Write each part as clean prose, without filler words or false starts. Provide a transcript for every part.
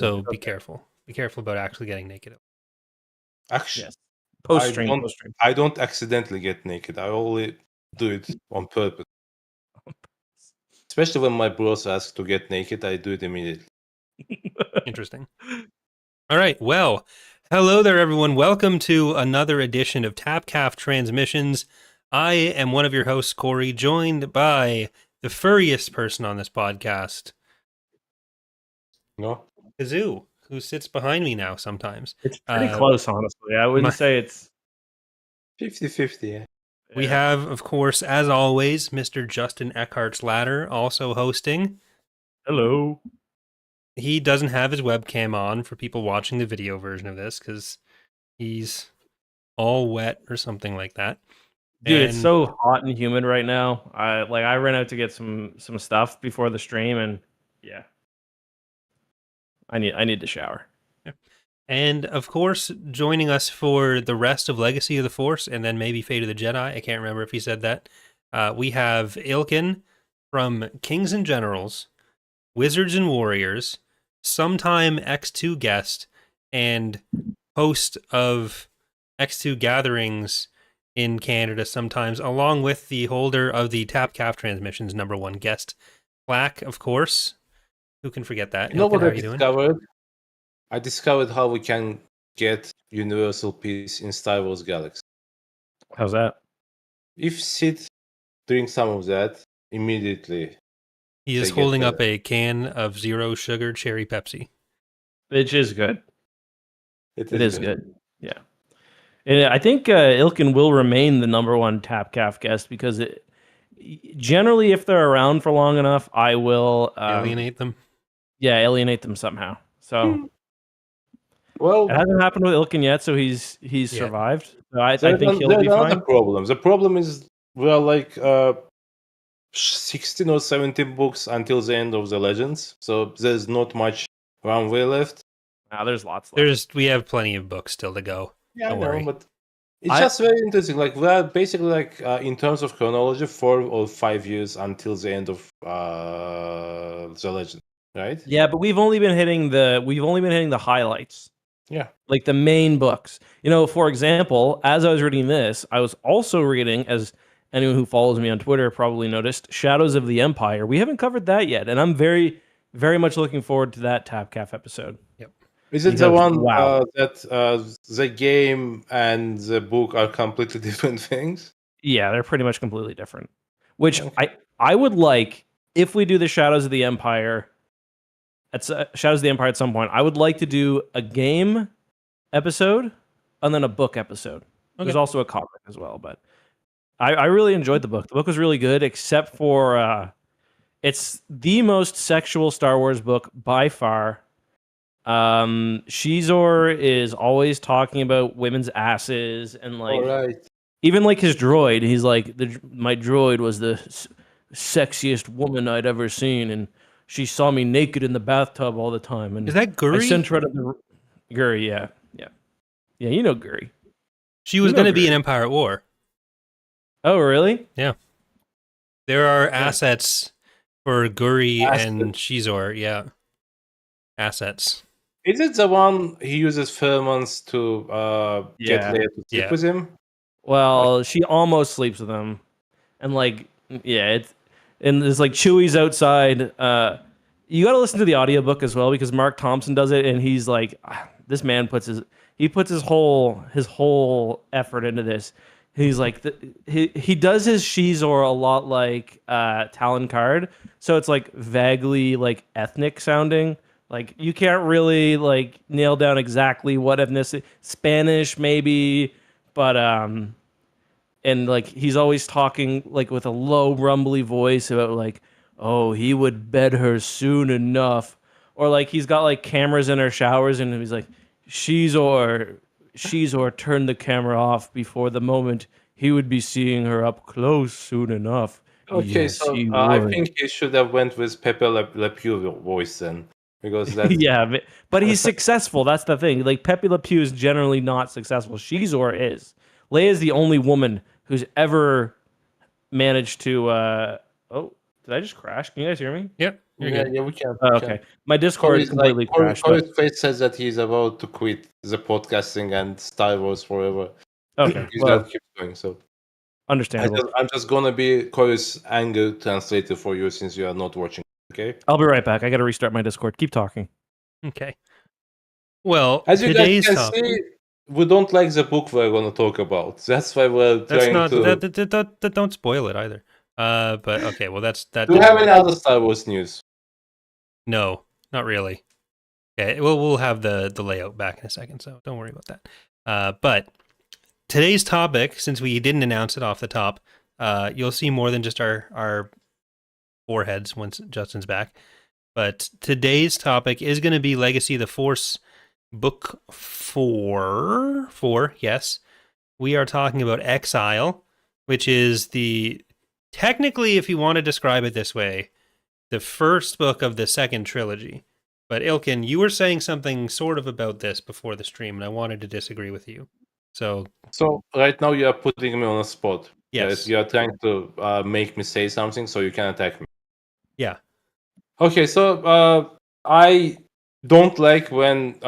So be careful. Be careful about actually getting naked. Actually, Yes. Post-stream. I don't accidentally get naked. I only do it on purpose. Especially when my bros ask to get naked, I do it immediately. Interesting. All right. Well, hello there, everyone. Welcome to another edition of TapCaf Transmissions. I am one of your hosts, Corey, joined by the furriest person on this podcast, No? Kazoo, who sits behind me now sometimes. It's pretty close, honestly. I wouldn't say it's 50-50, yeah. We have, of course, as always, Mr. Justin Eckhartsladder also hosting. Hello. He doesn't have his webcam on for people watching the video version of this because he's all wet or something like that. Dude, it's so hot and humid right now. I ran out to get some stuff before the stream, and yeah, I need to shower. Yeah. And of course, joining us for the rest of Legacy of the Force and then maybe Fate of the Jedi. I can't remember if he said that. We have Ilkin from Kings and Generals, Wizards and Warriors, sometime X2 guest, and host of X2 gatherings in Canada sometimes, along with the holder of the TapCaf Transmissions #1 guest plaque, of course. Who can forget that? You know what Ilkin, I how you doing? discovered? I discovered how we can get Universal Peace in Star Wars Galaxy. How's that? If Sid drinks some of that, immediately He is holding up a can of zero sugar cherry Pepsi. Which is good. It is good. Yeah. And I think Ilkin will remain the #1 TapCaf guest because generally, if they're around for long enough, I will alienate them. Yeah, alienate them somehow. So, well, it hasn't happened with Ilkin yet, so he's survived. So I think he'll be fine. The problem is we are like 16 or 17 books until the end of the Legends, so there's not much runway left. There's lots left. We have plenty of books still to go. Yeah, Don't worry. But it's just very interesting. Like we're basically like in terms of chronology, 4 or 5 years until the end of the Legend, right? Yeah, but we've only been hitting the highlights. Yeah, like the main books. You know, for example, as I was reading this, I was also reading, as anyone who follows me on Twitter probably noticed, Shadows of the Empire. We haven't covered that yet, and I'm very, very much looking forward to that TapCaf episode. Yep. Is it the one that the game and the book are completely different things? Yeah, they're pretty much completely different. Which I would like, if we do the Shadows of the Empire, Shadows of the Empire at some point, I would like to do a game episode and then a book episode. Okay. There's also a comic as well, but I really enjoyed the book. The book was really good, except for it's the most sexual Star Wars book by far. Shizor is always talking about women's asses and like even like his droid. He's like, my droid was the sexiest woman I'd ever seen, and she saw me naked in the bathtub all the time. And is that Guri? I sent her out of the Guri. Yeah. You know Guri. She was going to be in Empire at War. Oh, really? Yeah. There are assets for Guri and Shizor. Yeah. Assets. Is it the one he uses pheromons to get Leia to sleep with him? Well, she almost sleeps with him, and like, and there's like Chewie's outside. You got to listen to the audiobook as well because Mark Thompson does it, and he's like, this man puts his whole effort into this. He's like, he does his Shizor a lot like Talon Card, so it's like vaguely like ethnic sounding. Like you can't really like nail down exactly what ethnicity, Spanish maybe, but and like he's always talking like with a low rumbly voice about like, oh, he would bed her soon enough, or like he's got like cameras in her showers and he's like, Shizor turned the camera off before the moment he would be seeing her up close soon enough. Okay, yes, so I think he should have went with Pepe Le Pew voice then. Because that's... yeah, but he's successful. That's the thing. Like Pepe Le Pew is generally not successful. Shizor is. Leia is the only woman who's ever managed to. Oh, did I just crash? Can you guys hear me? Yep. You're Yeah, good. yeah, we can. Oh, We can. okay. My Discord completely crashed. But, Corey's face says that he's about to quit the podcasting and Star Wars forever. okay. He's Well, gonna keep going. So understandable. I'm just gonna be Corey's anger translator for you since you are not watching. Okay. I'll be right back. I got to restart my Discord. Keep talking. Okay. Well, As you guys today's can topic. see, we don't like the book we're gonna talk about. That's why we're That's trying not to. that don't spoil it either. But okay, well that Do you didn't have any work. other Star Wars news? No, not really. Okay, well we'll have the layout back in a second, so don't worry about that. But today's topic, since we didn't announce it off the top, you'll see more than just our foreheads once Justin's back. But today's topic is going to be Legacy of the Force, Book 4. 4, yes. We are talking about Exile, which is technically, if you want to describe it this way, the first book of the second trilogy. But Ilkin, you were saying something sort of about this before the stream, and I wanted to disagree with you. So right now you are putting me on a spot. yes, You are trying to make me say something so you can attack me. yeah, Okay, so I don't like when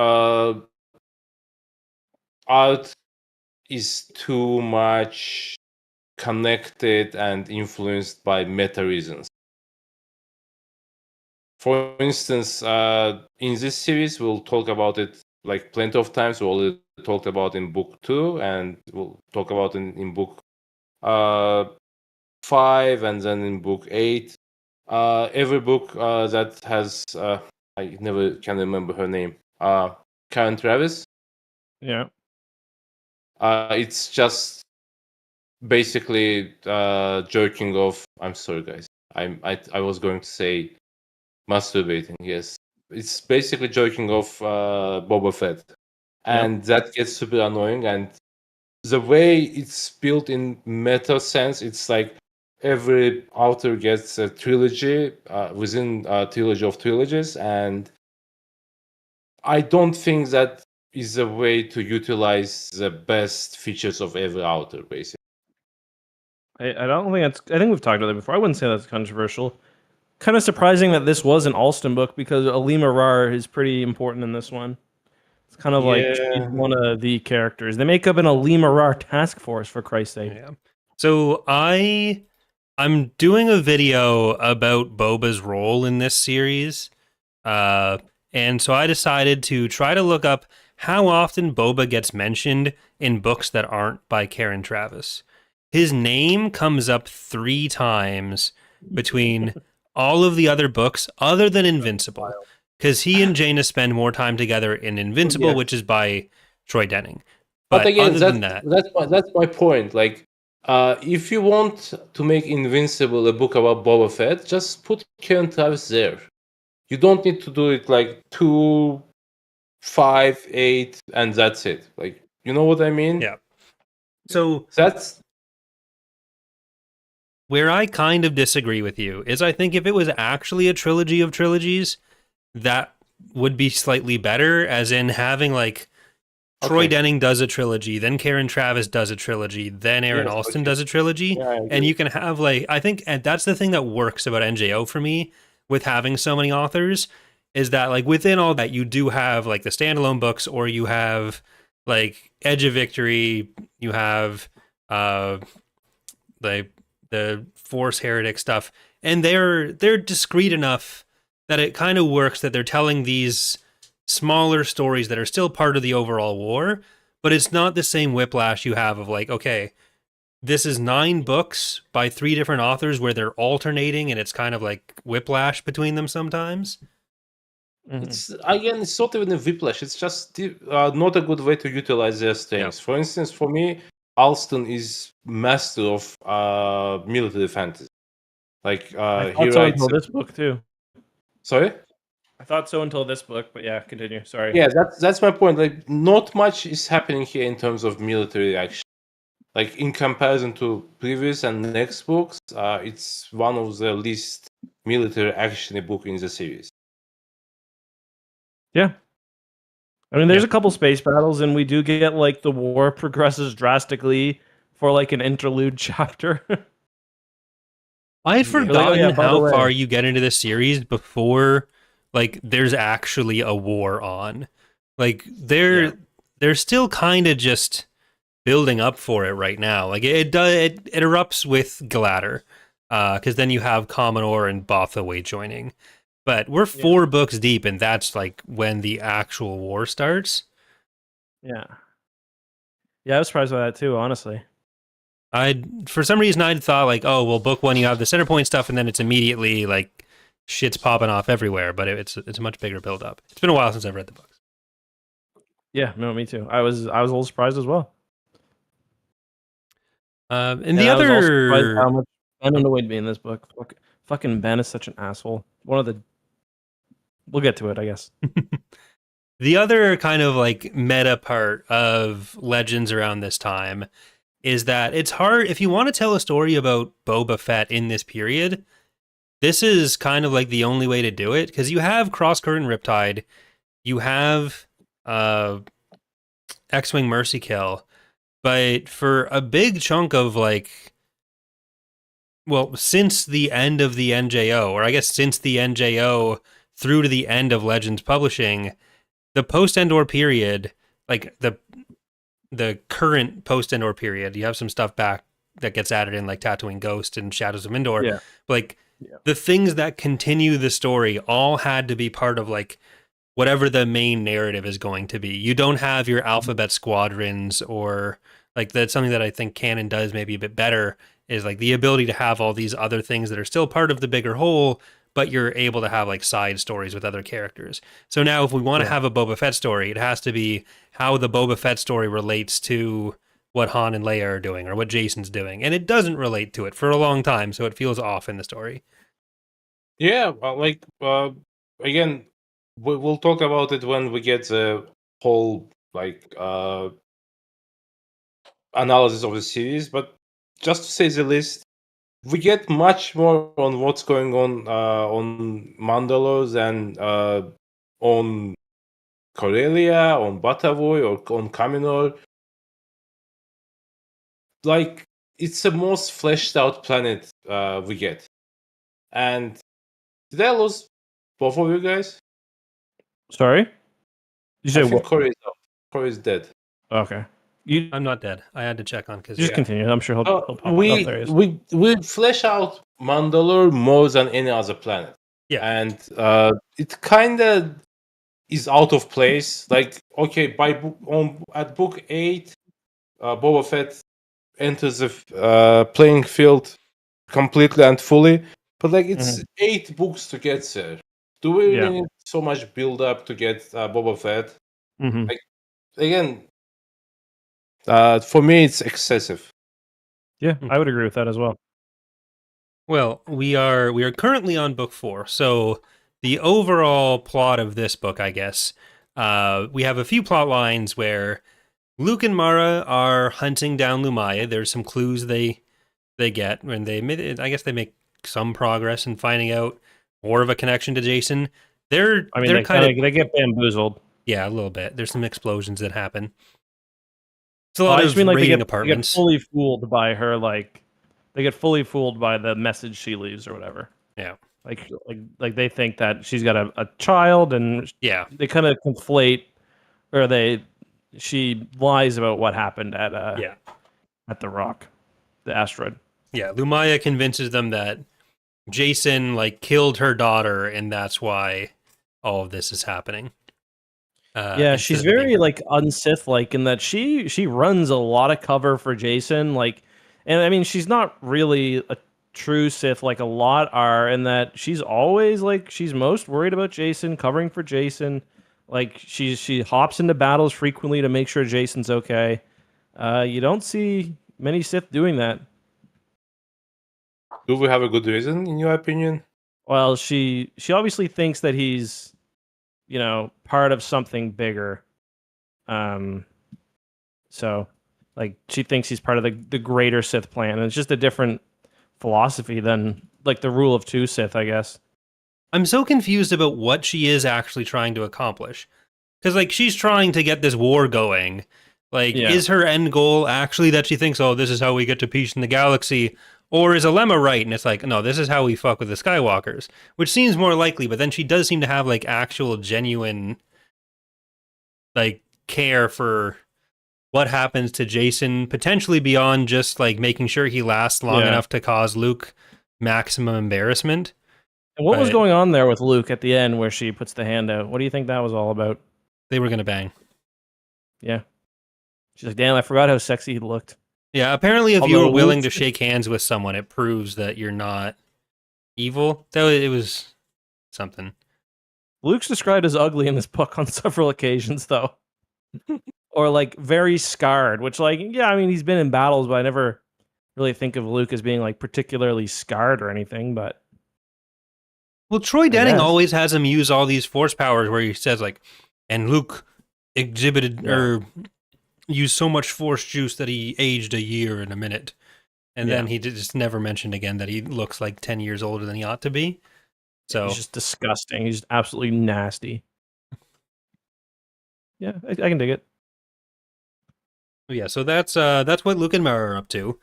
art is too much connected and influenced by meta reasons. For instance, in this series, we'll talk about it like plenty of times. We already talked about in book 2, and we'll talk about in book 5, and then in book 8. Every book that has I never can remember her name. Karen Travis. Yeah. It's just basically jerking off. I'm sorry, guys. I was going to say masturbating. Yes, it's basically jerking off Boba Fett, and that gets super annoying. And the way it's built in meta sense, it's like every author gets a trilogy within a trilogy of trilogies, and I don't think that is a way to utilize the best features of every author, basically. I don't think that's. I think we've talked about that before. I wouldn't say that's controversial. Kind of surprising that this was an Alston book because Alima Rar is pretty important in this one. It's kind of like she's one of the characters. They make up an Alima Rar task force, for Christ's sake. yeah. So I'm doing a video about Boba's role in this series, and so I decided to try to look up how often Boba gets mentioned in books that aren't by Karen Travis. His name comes up 3 times between all of the other books other than Invincible, because he and Jaina spend more time together in Invincible, Yes. which is by Troy Denning. But again, other than that, that's my point. Like, if you want to make Invincible a book about Boba Fett, just put Karen Travis there. You don't need to do it like 2, 5, 8, and that's it. Like, you know what I mean? yeah. So That's where I kind of disagree with you is I think if it was actually a trilogy of trilogies, that would be slightly better, as in having like Troy Denning does a trilogy, then Karen Travis does a trilogy, then Aaron Yes, Alston okay. does a trilogy, Yeah, I and agree. you can have like, I think, and that's the thing that works about NJO for me with having so many authors, is that like within all that you do have like the standalone books, or you have like Edge of Victory, you have the Force Heretic stuff, and they're discreet enough that it kind of works, that they're telling these smaller stories that are still part of the overall war, but it's not the same whiplash you have of like, okay, this is 9 books by 3 different authors where they're alternating, and it's kind of like whiplash between them sometimes. It's again, it's not even a whiplash. It's just not a good way to utilize their strengths. For instance, for me, Alston is master of military fantasy. Like I he thought so writes. until this book too. Sorry. I thought so until this book, but yeah, continue. Sorry. Yeah, that's my point. Like, not much is happening here in terms of military action. Like, in comparison to previous and next books, it's one of the least military action book in the series. Yeah. I mean, there's a couple space battles, and we do get like the war progresses drastically for like an interlude chapter. I had You're like, oh forgotten yeah, by the how far way, you get into this series before like there's actually a war on. Like they're still kind of just building up for it right now. Like it erupts with Gladder. Because then you have Commodore and Bothaway joining. But we're yeah, 4 books deep, and that's like when the actual war starts. yeah, yeah. I was surprised by that too, honestly. I for some reason I'd thought like, oh well, book 1 you have the center point stuff, and then it's immediately like shit's popping off everywhere. But it's a much bigger build up. It's been a while since I've read the books. Yeah, no, me too. I was a little surprised as well, And and the I was also surprised how other much Ben annoyed me in this book. Fucking Ben is such an asshole. One of the we'll get to it, I guess. the other kind of like meta part of Legends around this time is that it's hard if you want to tell a story about Boba Fett in this period. This is kind of like the only way to do it because you have Cross Current Riptide, you have X-Wing Mercy Kill, but for a big chunk of like, well, since the end of the NJO, or I guess since the NJO through to the end of Legends Publishing, the post-Endor period, like the current post-Endor period, you have some stuff back that gets added in like Tatooine Ghost and Shadows of Endor. Yeah. Like Yeah. the things that continue the story all had to be part of like whatever the main narrative is going to be. You don't have your alphabet squadrons or like that's something that I think canon does maybe a bit better is like the ability to have all these other things that are still part of the bigger whole, but you're able to have like side stories with other characters. So now if we want to have a Boba Fett story, it has to be how the Boba Fett story relates to what Han and Leia are doing or what Jason's doing. And it doesn't relate to it for a long time, so it feels off in the story. Yeah, again, we'll talk about it when we get the whole like analysis of the series. But just to say the least, we get much more on what's going on Mandalore than on Corellia, on Batavoy, or on Kaminor. Like it's the most fleshed out planet we get. And did I lose both of you guys? Sorry? You I said think what? Corey is up. Corey is dead. Okay. You I'm not dead. I had to check on because just continue. I'm sure he'll pop up. we There he is. we flesh out Mandalore more than any other planet. Yeah. And it kind of is out of place. Like okay, at book 8, Boba Fett enters the playing field completely and fully. But like it's 8 books to get there. Do we really need so much build up to get Boba Fett? Mm-hmm. Like, again, for me, it's excessive. Yeah, I would agree with that as well. Well, we are currently on book 4, so the overall plot of this book, I guess, we have a few plot lines where Luke and Mara are hunting down Lumaya. There's some clues they get, and I guess they make some progress in finding out more of a connection to Jason. They're they kind of they get bamboozled. yeah, a little bit. There's some explosions that happen. It's a lot I of just mean like raiding they get apartments. fully fooled by her. Like they get fully fooled by the message she leaves or whatever. Yeah. Like they think that she's got a child, and Yeah. they kind of conflate, or she lies about what happened at the rock, the asteroid. Yeah, Lumaya convinces them that Jason like killed her daughter, and that's why all of this is happening. Yeah, she's very like unsith like in that she runs a lot of cover for Jason. Like, and I mean she's not really a true Sith like a lot are, in that she's always like she's most worried about Jason, covering for Jason. Like she hops into battles frequently to make sure Jason's okay. You don't see many Sith doing that. Do we have a good reason, in your opinion? Well, she obviously thinks that he's, part of something bigger. So like she thinks he's part of the greater Sith plan, and it's just a different philosophy than like the rule of 2 Sith, I guess. I'm so confused about what she is actually trying to accomplish. Because like she's trying to get this war going. Like, is her end goal actually that she thinks, oh, this is how we get to peace in the galaxy? Or is Alema right? And it's like, no, this is how we fuck with the Skywalkers, which seems more likely. But then she does seem to have like actual genuine like care for what happens to Jason, potentially beyond just like making sure he lasts long enough to cause Luke maximum embarrassment. And what was going on there with Luke at the end where she puts the hand out? What do you think that was all about? They were going to bang. Yeah. She's like, damn, I forgot how sexy he looked. Yeah, apparently if you were willing to shake hands with someone, it proves that you're not evil. It was something. Luke's described as ugly in this book on several occasions, though. Or, like, very scarred, which, like, yeah, I mean, he's been in battles, but I never really think of Luke as being, like, particularly scarred or anything, but... Well, Troy Denning always has him use all these force powers where he says, like, and Luke exhibited or used so much force juice that he aged a year in a minute. And then he just never mentioned again that he looks like 10 years older than he ought to be. So he's just disgusting. He's absolutely nasty. Yeah, I can dig it. Yeah, so that's what Luke and Mara are up to.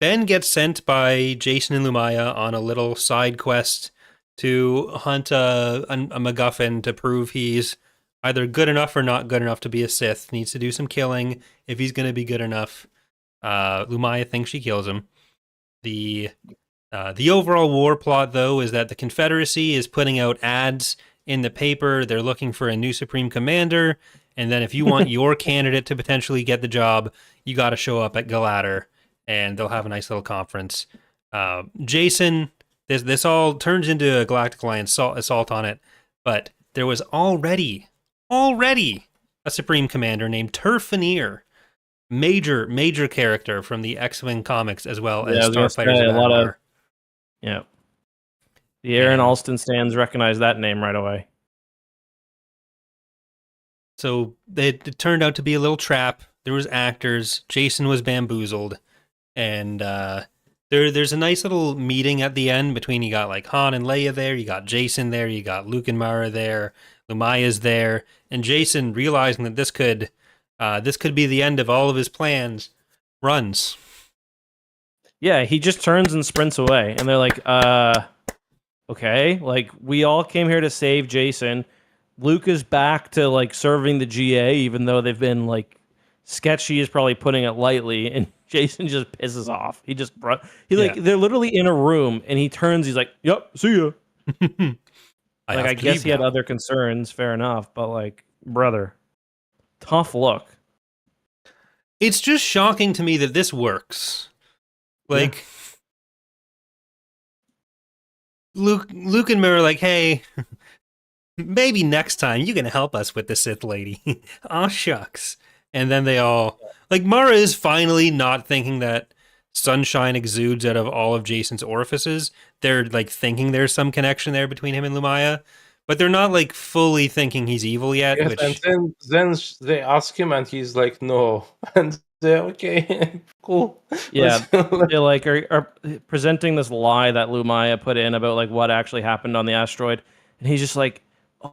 Ben gets sent by Jason and Lumaya on a little side quest to hunt a MacGuffin to prove he's either good enough or not good enough to be a Sith. Needs to do some killing if he's going to be good enough. Lumaya thinks she kills him. The overall war plot, though, is that the Confederacy is putting out ads in the paper. They're looking for a new Supreme Commander, and then if you want your candidate to potentially get the job, you got to show up at Galadder, and they'll have a nice little conference. Jason, this all turns into a Galactic Alliance assault on it, but there was already a Supreme Commander named Turfanier. Major character from the X-Wing comics as well as Starfighters of Endor. The Aaron Alston stands recognize that name right away. So it turned out to be a little trap. There was actors. Jason was bamboozled, and there's a nice little meeting at the end between you got like Han and Leia there, you got Jason there, you got Luke and Mara there, Lumaya's there, and Jason realizing that this could be the end of all of his plans, runs. Yeah, he just turns and sprints away. And they're like, okay, like, we all came here to save Jason. Luke is back to, like, serving the GA, even though they've been, like, sketchy is probably putting it lightly. And Jason just pisses off. They're literally in a room, and he turns, he's like, yep, see ya. I guess he had other concerns, fair enough. But, like, brother... tough look. It's just shocking to me that this works. Like, Luke and Mara are like, hey, maybe next time you can help us with the Sith lady. Aw, shucks. And then they all... Like, Mara is finally not thinking that sunshine exudes out of all of Jason's orifices. They're, like, thinking there's some connection there between him and Lumaya. But they're not, like, fully thinking he's evil yet. Yes, and then they ask him, and he's like, no. And they're, okay, cool. Yeah, they like are presenting this lie that Lumaya put in about, like, what actually happened on the asteroid. And he's just like,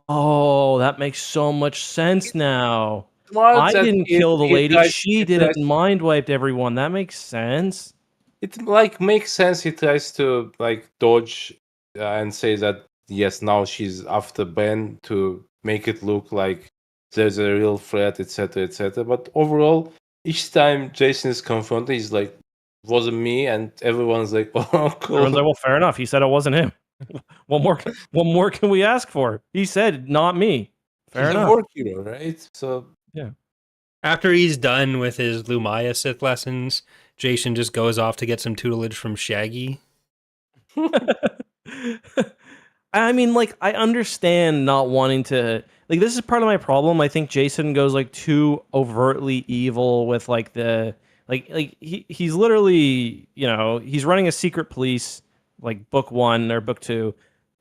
oh, that makes so much sense now. I didn't kill the lady. She did it and mind-wiped everyone. That makes sense. It, like, makes sense. He tries to, like, dodge and say that, yes, now she's after Ben to make it look like there's a real threat, etc., etc. But overall, each time Jason is confronted, he's like, wasn't me, and everyone's like, oh, cool. Everyone's like, well, fair enough. He said it wasn't him. What more can we ask for? He said, not me. Fair enough. He's a war hero, right? So yeah. After he's done with his Lumaya Sith lessons, Jason just goes off to get some tutelage from Shaggy. I mean, like, I understand not wanting to... Like, this is part of my problem. I think Jason goes, like, too overtly evil with, like, the... Like he's literally, you know, he's running a secret police, like, book 1 or book 2.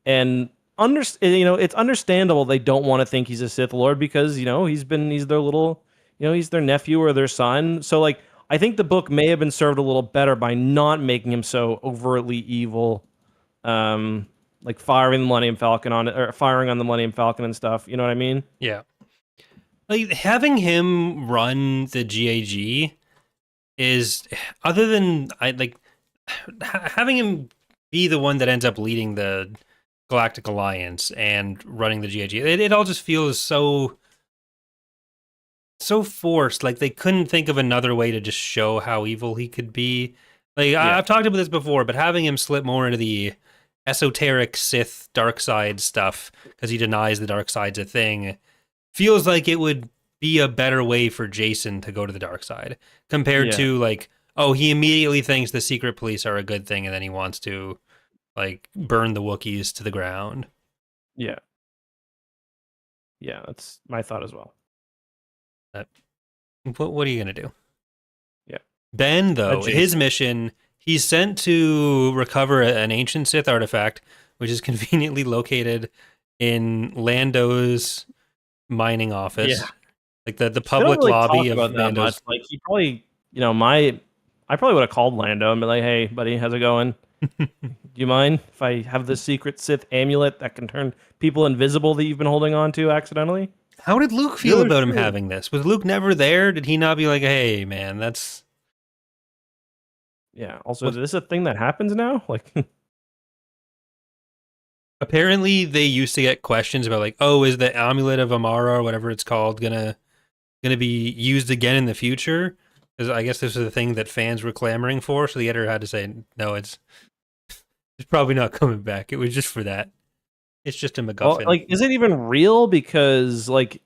And, you know, it's understandable they don't want to think he's a Sith Lord because, you know, he's their little... You know, he's their nephew or their son. So, like, I think the book may have been served a little better by not making him so overtly evil. Like firing the Millennium Falcon on it, or firing on the Millennium Falcon and stuff. You know what I mean? Yeah. Like, having him run the GAG is, other than I having him be the one that ends up leading the Galactic Alliance and running the GIG, it all just feels so forced. Like they couldn't think of another way to just show how evil he could be. Like Yeah. I've talked about this before, but having him slip more into the esoteric Sith dark side stuff because he denies the dark side's a thing feels like it would be a better way for Jason to go to the dark side compared Yeah. to like, oh, he immediately thinks the secret police are a good thing and then he wants to like burn the Wookiees to the ground. Yeah. Yeah, that's my thought as well. What are you gonna do? Yeah. Ben, though, Jason. his mission, he's sent to recover an ancient Sith artifact, which is conveniently located in Lando's mining office. Yeah. Like the They don't public really lobby talk of about that Lando's. much. Like he probably, I probably would have called Lando and be like, "Hey, buddy, how's it going? Do you mind if I have this secret Sith amulet that can turn people invisible that you've been holding on to accidentally?" How did Luke feel Yeah, about him sure. having this? Was Luke never there? Did he not be like, hey, man, that's... Yeah. Also, is this a thing that happens now? Like, Apparently, they used to get questions about like, oh, is the amulet of Amara or whatever it's called gonna be used again in the future? Because I guess this is the thing that fans were clamoring for. So the editor had to say, no, it's probably not coming back. It was just for that. It's just a MacGuffin. like, is it even real? Because like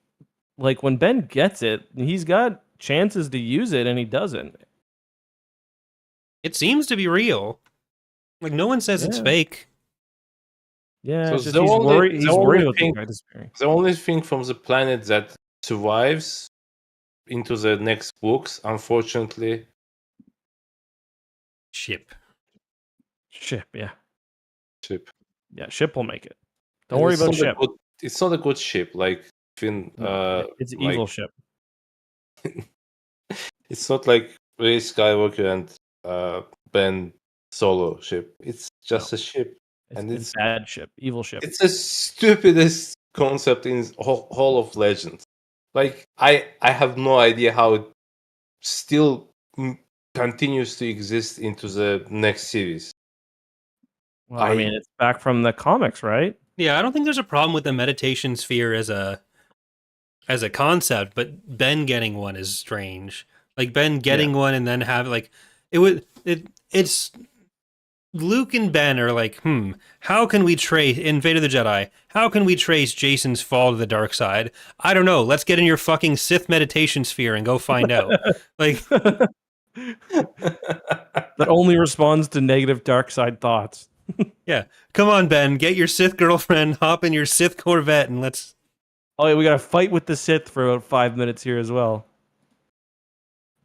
when Ben gets it, he's got chances to use it and he doesn't. It seems to be real. Like no one says it's Yeah. fake. Yeah, So it's just the he's only- worried. the He's only worried about thing- the guy disappearing. The only thing from the planet that survives into the next books, unfortunately, Ship. Ship, yeah, ship. yeah. Ship will make it. Don't And worry it's about not a ship. good- it's not a good ship. Like Finn, It's like- evil ship. it's not like Rey Skywalker and Ben Solo ship. It's just a ship. And It's it's- bad ship, evil ship. It's the stupidest concept in Hall of Legends. Like I have no idea how it still continues to exist into the next series. Well, I I- mean, it's back from the comics, right? Yeah, I don't think there's a problem with the meditation sphere as a concept, but Ben getting one is strange. Like Ben getting one and then have like it's Luke and Ben are like, how can we trace in Fate of the Jedi? How can we trace Jason's fall to the dark side? I don't know. Let's get in your fucking Sith meditation sphere and go find out. Like, That only responds to negative dark side thoughts. yeah, come on, Ben, get your Sith girlfriend, hop in your Sith Corvette, and let's. Oh, yeah, we got to fight with the Sith for about 5 minutes here as well.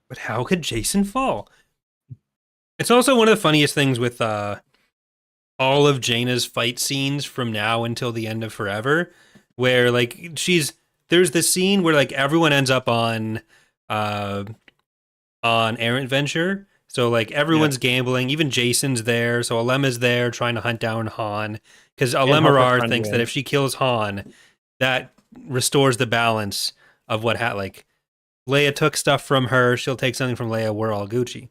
But how could Jason fall? It's also one of the funniest things with all of Jaina's fight scenes from now until the end of Forever, where like there's this scene where like everyone ends up on Errant Venture. So like everyone's gambling, even Jason's there. So Alema's there trying to hunt down Han because Alemarar friend thinks that win. if she kills Han, that restores the balance of what like Leia took stuff from her. She'll take something from Leia. We're all Gucci.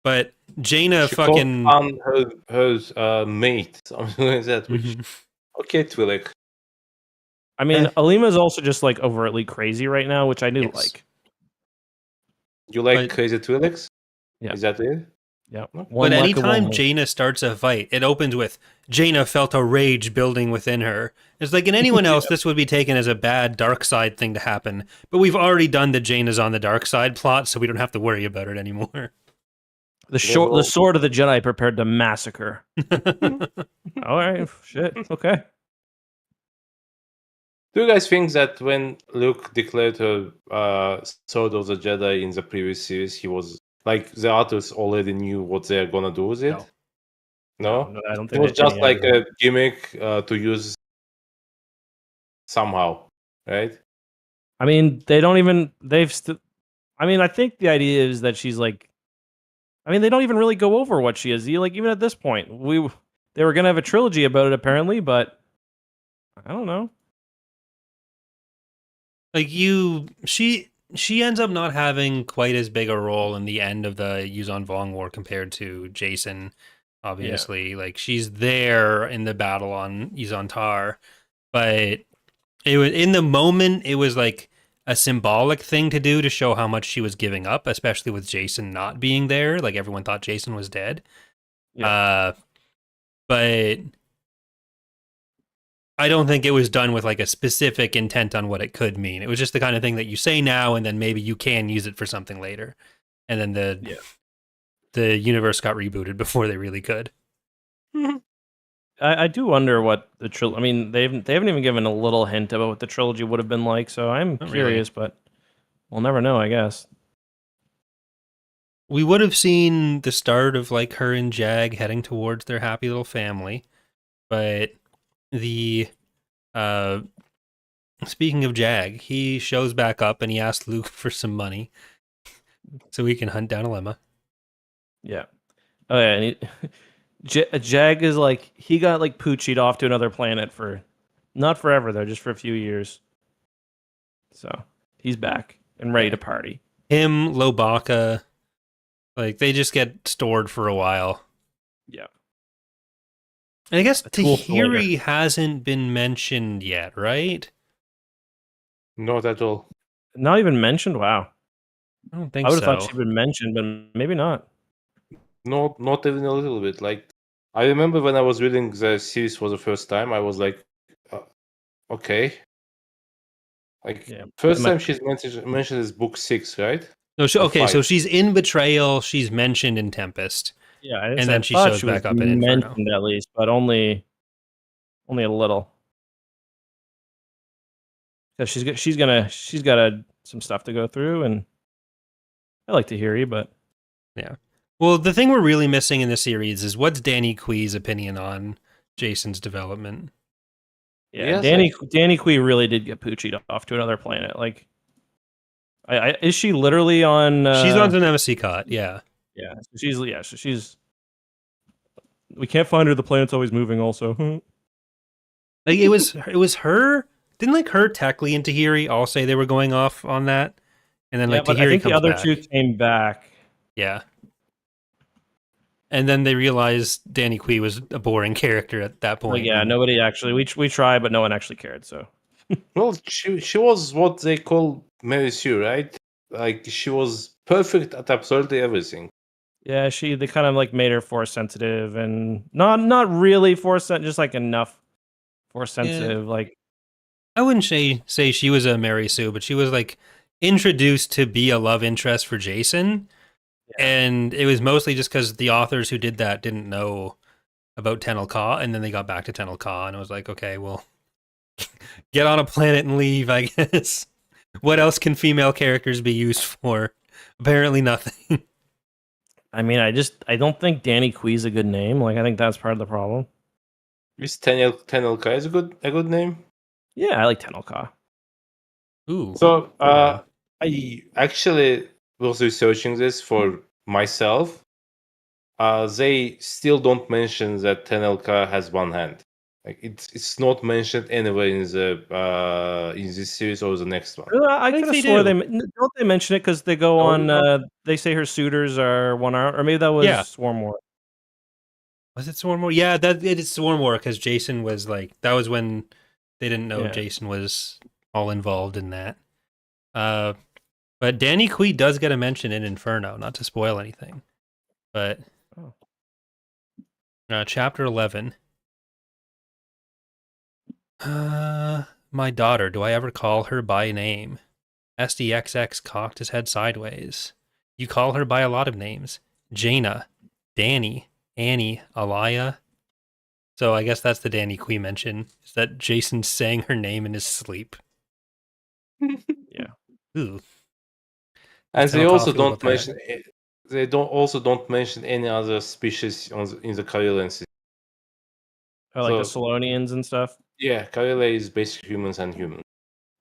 But Jaina She fucking called her mate, something like that. Which, okay, Twi'lek. I mean, Alima's also just like overtly crazy right now, which I do Yes. like. You like But- crazy Twi'leks? Yeah. Is that it? Yeah. But anytime Jaina starts a fight, it opens with Jaina felt a rage building within her. It's like in anyone else, this would be taken as a bad dark side thing to happen. But we've already done the Jaina's on the dark side plot, so we don't have to worry about it anymore. the sword of the Jedi prepared to massacre. All right, shit. Okay. Do you guys think that when Luke declared her Sword of the Jedi in the previous series, he was like the authors already knew what they're gonna do with it? No, No, I don't it think was they- just any like idea. a gimmick to use somehow, right? I mean, they don't even. I mean, I think the idea is that she's like. I mean, they don't even really go over what she is. Like even at this point, they were gonna have a trilogy about it apparently, but I don't know. Like she ends up not having quite as big a role in the end of the Yuzon Vong War compared to Jason. Obviously, like she's there in the battle on Yuzon Tar, but it was in the moment. It was like a symbolic thing to do to show how much she was giving up, especially with Jason not being there. Like everyone thought Jason was dead. Yeah. But I don't think it was done with like a specific intent on what it could mean. It was just the kind of thing that you say now, and then maybe you can use it for something later. And then the universe got rebooted before they really could. I do wonder what the trilogy. I mean, they haven't even given a little hint about what the trilogy would have been like. So I'm Not curious, but we'll never know, I guess. We would have seen the start of like her and Jag heading towards their happy little family, but the speaking of Jag, he shows back up and he asks Luke for some money so he can hunt down a lemma. Yeah. Oh yeah. And Jag is like he got like poochied off to another planet for not forever though, just for a few years. So he's back and ready to party. Him, Lobaka, like they just get stored for a while. Yeah. And I guess tool for later. Tahiri hasn't been mentioned yet, right? Not at all. Not even mentioned. Wow. I don't think I would have so. thought she'd been mentioned, but maybe not. Not even a little bit. Like I remember when I was reading the series for the first time, I was like, okay. Like first time she's mentioned is book 6, right? No, Or okay, 5. so she's in Betrayal. She's mentioned in Tempest. Yeah, and then she shows was back up in Inferno. mentioned at least, but only a little. Because she's got some stuff to go through, and I like Tahiri, but yeah. Well, the thing we're really missing in the series is what's Danny Quee's opinion on Jason's development. Yeah, Danny Quee really did get poochied off to another planet. Like, is she literally on? She's on the Nemesis-Cot, yeah. Yeah, so she's. We can't find her. The planet's always moving. Also, like it was her. Didn't like her, Techley, and Tahiri all say they were going off on that, and then like but Tahiri I think comes the other back. two came back. Yeah. And then they realized Danny Quee was a boring character at that point. Like, yeah, nobody actually. We tried, but no one actually cared. So. Well, she was what they call Mary Sue, right? Like she was perfect at absolutely everything. Yeah, they kind of like made her force sensitive and not really force sensitive, just like enough force sensitive. Yeah. Like I wouldn't say she was a Mary Sue, but she was like introduced to be a love interest for Jason. Yeah. And it was mostly just because the authors who did that didn't know about Tenel Ka, and then they got back to Tenel Ka, and it was like, okay, well, get on a planet and leave, I guess. What else can female characters be used for? Apparently nothing. I mean, I don't think Danny Quee's a good name. Like, I think that's part of the problem. Is Tenel Ka is a good name? Yeah, I like Tenel Ka. Ooh. So, I actually was researching this for myself. They still don't mention that Tenel Ka has one hand. Like it's not mentioned anywhere in this series or the next one. I could have swore don't they mention it because they go on. They say her suitors are one arm, or maybe that was Swarm War. Was it Swarm War? Yeah, it is Swarm War because Jason was like that was when they didn't know Jason was all involved in that. But Danny Quee does get a mention in Inferno, not to spoil anything. But chapter 11. My daughter, do I ever call her by name? SDXX cocked his head sideways. You call her by a lot of names. Jaina, Danny, Annie, Alaya. So I guess that's the Danny Quee mention, is that Jason's saying her name in his sleep. Yeah. Ooh. And they also don't mention don't mention any other species in the Karelian system. Oh, like the Solonians and stuff? Yeah, Karelia is basically humans and humans.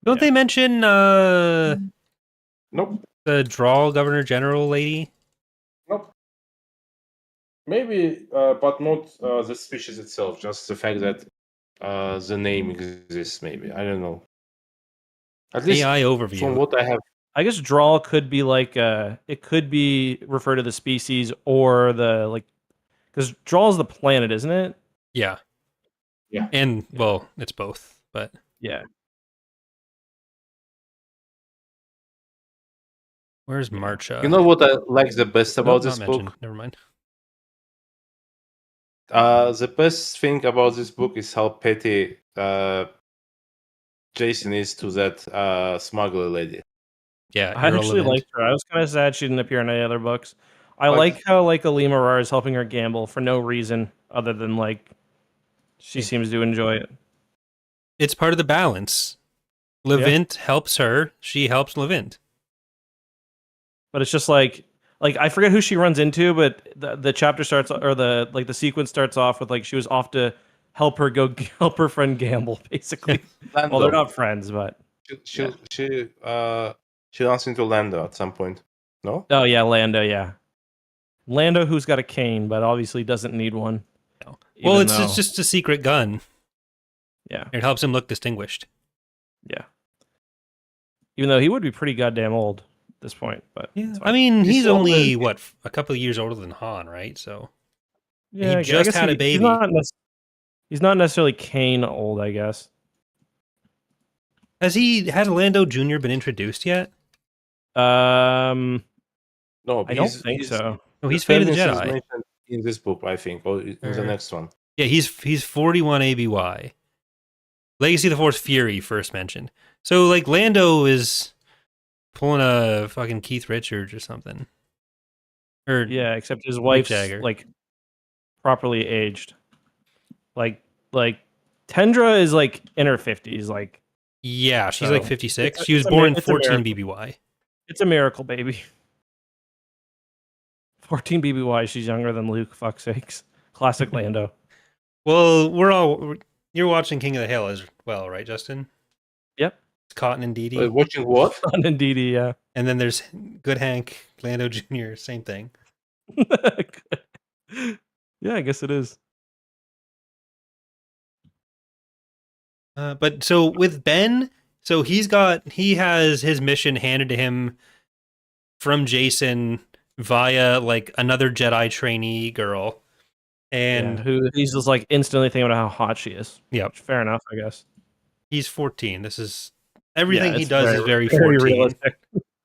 Don't they mention Nope. The Drawl Governor General lady? Nope. Maybe, but not the species itself, just the fact that the name exists, maybe. I don't know. At least AI overview. from what I have I guess drawl could be like it could be refer to the species or the like because drawl is the planet, isn't it? Yeah. Yeah. And well, it's both, but Yeah. where's Yeah. Marcha? You know what I like the best Nope, about not this mentioned. book? Never mind. The best thing about this book is how petty Jason is to that smuggler lady. Yeah, I actually irrelevant. liked her. I was kind of sad she didn't appear in any other books. I But- like how like Alima Rar is helping her gamble for no reason other than like she Yeah. seems to enjoy it. It's part of the balance. Levint helps her, she helps Levint. But it's just like I forget who she runs into, but the chapter starts or the sequence starts off with like she was off to help help her friend gamble basically. Well, they're Lando. not friends, but She runs into Lando at some point. No? oh yeah, Lando, yeah. Lando who's got a cane, but obviously doesn't need one. No. Well, even it's though- just a secret gun. yeah. It helps him look distinguished. Yeah. Even though he would be pretty goddamn old at this point, but Yeah, it's I fine. mean, He's he's older only than- what a couple of years older than Han, right? So yeah, I just guess had a He's baby. he's not necessarily Kane old, I guess. has Lando Jr. been introduced yet? Um, No, I don't think so. No, he's Fate of the Fergus is Jedi. mentioned in this book, I think, or in the next one. Yeah, he's 41 ABY. Legacy of the Force Fury first mentioned. So like Lando is pulling a fucking Keith Richards or something. Or Yeah, except his wife's Jagger. like properly aged. Like Tendra is like in her 50s. Like yeah, she's So, like 56. it's- She was it's a born mir- it's a 14 miracle. BBY. it's a miracle, baby. 14 BBY. She's younger than Luke. Fuck sakes. Classic Lando. Well, you're watching King of the Hill as well, right, Justin? Yep. It's Cotton and Dee Dee. Wait, watching what? And Didi, yeah. And then there's Good Hank, Lando Jr., same thing. Yeah, I guess it is. But so with Ben, so he has his mission handed to him from Jason via like another Jedi trainee girl. And who he's just like instantly thinking about how hot she is. Yep. Which, fair enough, I guess. he's 14. This is everything Yeah, he it's does is very 14. realistic.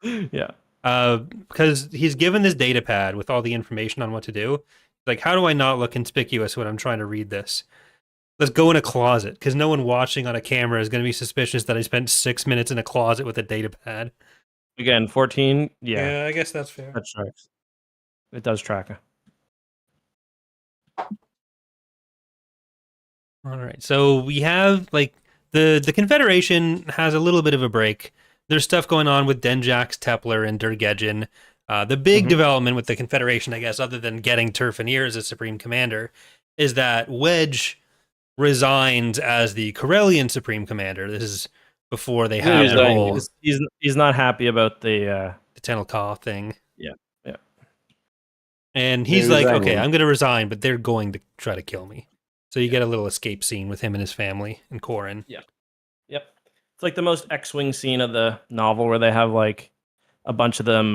Yeah. Because he's given this data pad with all the information on what to do. Like, how do I not look conspicuous when I'm trying to read this? Let's go in a closet because no one watching on a camera is going to be suspicious that I spent 6 minutes in a closet with a data pad. Again, 14. Yeah, I guess that's fair. that tracks. It does track. All right, so we have like the Confederation has a little bit of a break. There's stuff going on with Denjax, Tepler, and Durgedgen. The big development with the Confederation, I guess, other than getting Turfanir as a Supreme Commander, is that Wedge resigns as the Corellian Supreme Commander. This is before they have He's their resigning. whole He's not happy about the Tenel Ka thing. Yeah, yeah. And he's They're like, resigning. okay, I'm going to resign, but they're going to try to kill me. So you get a little escape scene with him and his family and Corrin. Yep. It's like the most X-wing scene of the novel where they have like a bunch of them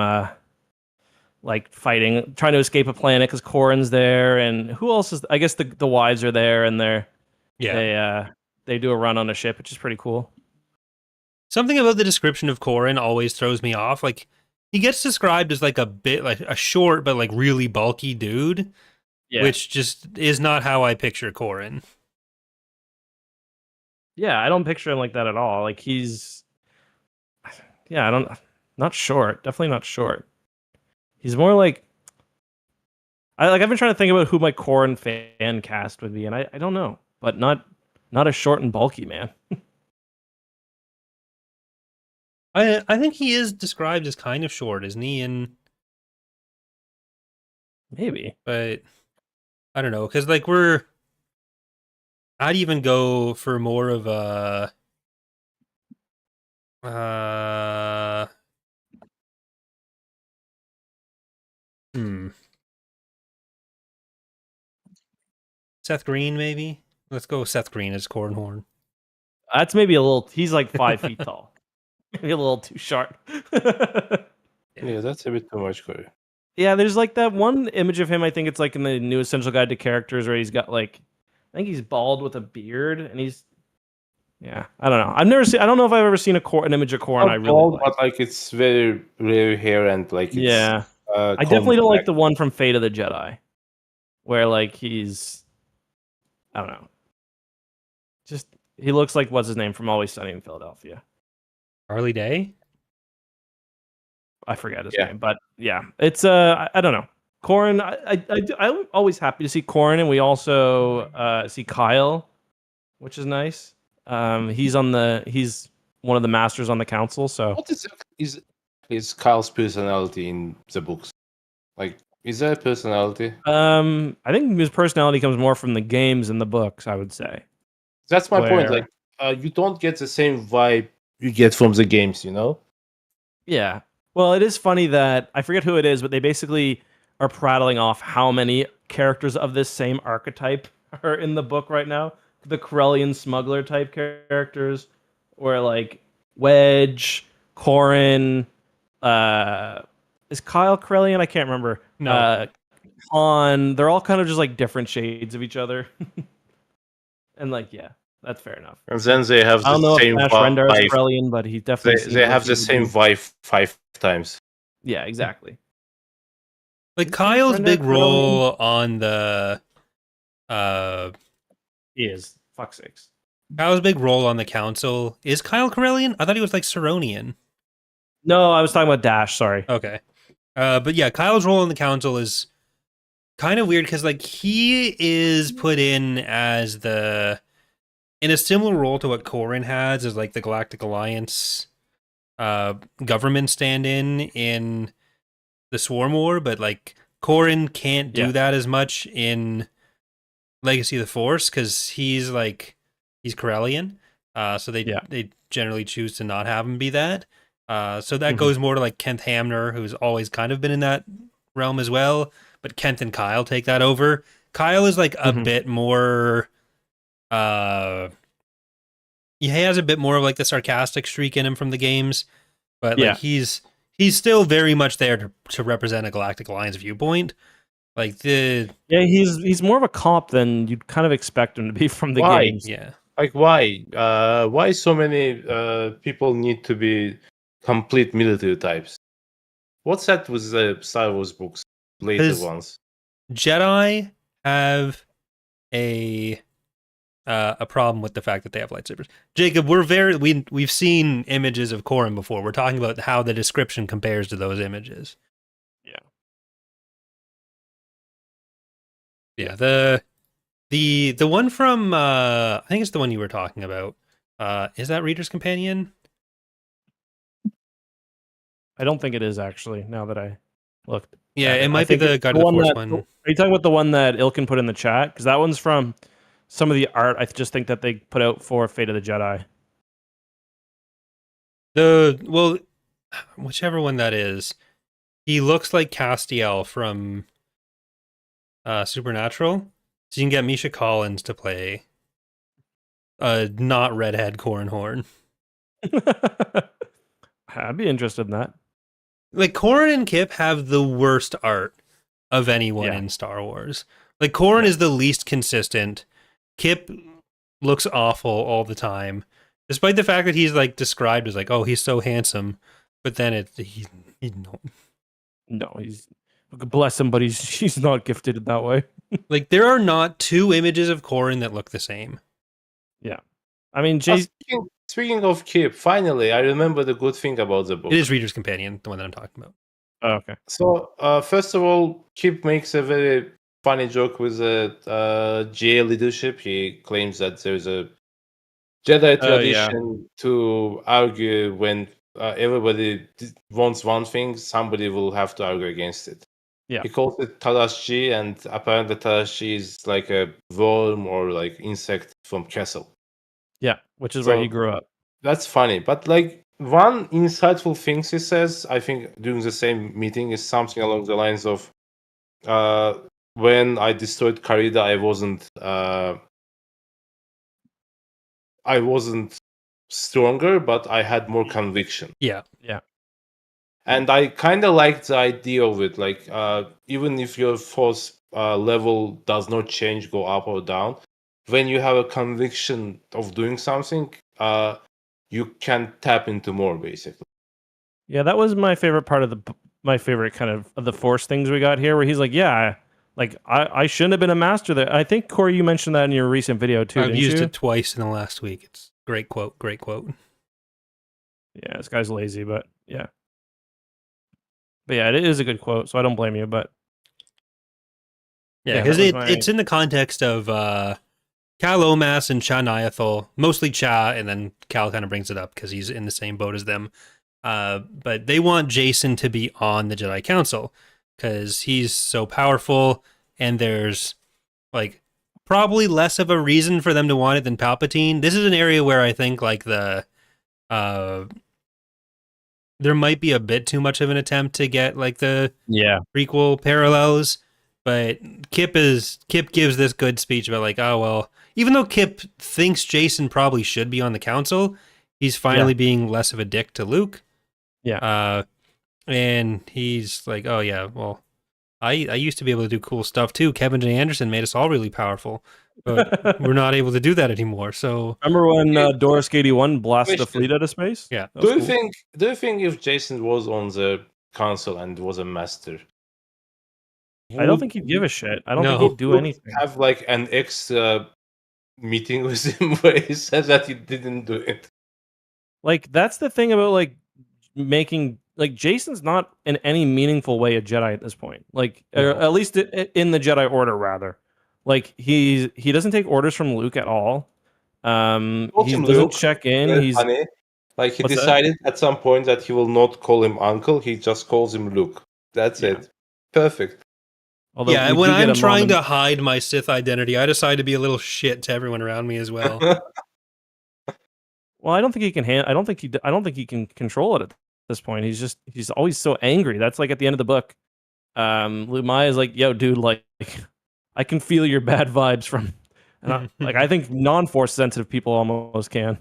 like fighting, trying to escape a planet because Corrin's there, and who else is? I guess the wives are there, and they do a run on a ship, which is pretty cool. Something about the description of Corrin always throws me off. Like, he gets described as like a bit like a short but like really bulky dude, Yeah, which just is not how I picture Corrin. yeah. I don't picture him like that at all. Like he's, yeah, not short. Definitely not short. He's more like, I've been trying to think about who my Corrin fan cast would be, and I don't know, but not a short and bulky man. I think he is described as kind of short, isn't he? Maybe. But I don't know, because like I'd even go for more of a Seth Green, maybe. Let's go with Seth Green as Cornhorn. That's maybe a little. He's like 5 feet tall. Maybe a little too sharp. Yeah, that's a bit too much, Corey. Yeah, there's like that one image of him. I think it's like in the new Essential Guide to Characters where he's got like, I think he's bald with a beard, and he's, yeah, I don't know. I've never seen. I don't know if I've ever seen an image of Corrin I Not really bald, like. but like it's very rare hair and like it's Yeah, I definitely combed don't like back. the one from Fate of the Jedi, where like he's, I don't know, just he looks like what's his name from Always Sunny in Philadelphia. Harley Day. I forget his Yeah. name, but yeah, it's I don't know. Corrin, I'm always happy to see Corrin, and we also see Kyle, which is nice. He's one of the masters on the council, so What is Kyle's personality in the books? Like, is there a personality? I think his personality comes more from the games and the books, I would say. That's my point. Where- Like, you don't get the same vibe you get from the games, you know? Yeah. Well, it is funny that I forget who it is, but they basically are prattling off how many characters of this same archetype are in the book right now. The Corellian smuggler type characters, where like Wedge, Corrin, is Kyle Corellian? I can't remember. No. Han, they're all kind of just like different shades of each other. And like, yeah, that's fair enough. And then they have I don't the know same if Ash Rendar is vibe. Corellian, but he definitely They have the same vibe 5 times. Yeah, exactly. Like Is Kyle's Brenda big Corellian? role on the He is. Fuck sakes. Kyle's big role on the council is Kyle Corellian? I thought he was like Saronian. No, I was talking about Dash. Sorry. Okay. But yeah, Kyle's role on the council is kind of weird because like he is put in as in a similar role to what Corrin has as like the Galactic Alliance government stand-in in the Swarm War, but like Corrin can't do Yeah. that as much in Legacy of the Force because he's Corellian. So they generally choose to not have him be that. So that goes more to like Kent Hamner, who's always kind of been in that realm as well. But Kent and Kyle take that over. Kyle is like a bit more. He has a bit more of like the sarcastic streak in him from the games, but like he's still very much there to represent a Galactic Alliance viewpoint. Like he's more of a cop than you'd kind of expect him to be from the games. Yeah. Like why? Why so many people need to be complete military types? What's that with the Star Wars books, later ones? Jedi have a problem with the fact that they have lightsabers. Jacob, we've seen images of Corrin before. We're talking about how the description compares to those images. Yeah. The one from I think it's the one you were talking about. Is that Reader's Companion? I don't think it is actually. Now that I looked. Yeah, it might be the Guide to the Force one. Are you talking about the one that Ilkin put in the chat? Because that one's from some of the art. I just think that they put out for Fate of the Jedi. Whichever one that is, he looks like Castiel from Supernatural. So you can get Misha Collins to play not redhead Corrin Horn. I'd be interested in that. Like Corrin and Kip have the worst art of anyone in Star Wars. Like Corrin is the least consistent. Kip looks awful all the time, despite the fact that he's like described as like, oh, he's so handsome, but then he's bless him, but he's not gifted in that way. Like there are not two images of Corrin that look the same. Yeah, I mean, speaking of Kip, finally, I remember the good thing about the book. It is Reader's Companion, the one that I'm talking about. Oh, okay. So, first of all, Kip makes a very funny joke with the GA leadership. He claims that there's a Jedi tradition to argue when everybody wants one thing, somebody will have to argue against it. Yeah. He calls it Tadashi, and apparently Tadashi is like a worm or like insect from Castle. Yeah, which is where he grew up. That's funny. But like one insightful thing he says, I think during the same meeting, is something along the lines of when I destroyed Karida, I wasn't stronger, but I had more conviction. Yeah. And I kind of liked the idea of it. Like, even if your force level does not change, go up or down, when you have a conviction of doing something, you can tap into more, basically. Yeah, that was my favorite part of my favorite kind of the Force things we got here, where he's like, yeah, like I shouldn't have been a master there. I think Corey, you mentioned that in your recent video too. I've used you? it twice in the last week. It's great quote. Great quote. Yeah, this guy's lazy, but yeah. But yeah, it is a good quote, so I don't blame you. But Yeah, Yeah, because that was it's in the context of Cal Omas and Cha Niathal, mostly Cha, and then Cal kind of brings it up because he's in the same boat as them. But they want Jason to be on the Jedi Council because he's so powerful, and there's like probably less of a reason for them to want it than Palpatine. This is an area where I think like the there might be a bit too much of an attempt to get like the yeah, prequel parallels, but Kip gives this good speech about like, oh well, even though Kip thinks Jason probably should be on the council, he's finally being less of a dick to Luke. Yeah. And he's like, oh yeah, well, I used to be able to do cool stuff too. Kevin J. Anderson made us all really powerful, but we're not able to do that anymore. So Remember when Doris 81 blasted the Question. fleet out of space? yeah, That Do was you cool. think if Jason was on the council and was a master, I don't would think he'd give a shit. I don't No. think he'd do Luke anything. have like an ex meeting with him where he said that he didn't do it? Like that's the thing about like making like Jason's not in any meaningful way a Jedi at this point. Like No. at least in the Jedi Order rather. Like he doesn't take orders from Luke at all. He Told him doesn't Luke, check in. very He's funny. Like he What's that? decided at some point that he will not call him uncle. He just calls him Luke. That's Yeah. it. Perfect. although yeah. we When do get I'm a trying moment. to hide my Sith identity, I decide to be a little shit to everyone around me as well. Well, I don't think he can I don't think he can control it at this point. He's always so angry. That's like at the end of the book. Lumaya is like, "Yo, dude, like I can feel your bad vibes from." And I think non-force sensitive people almost can.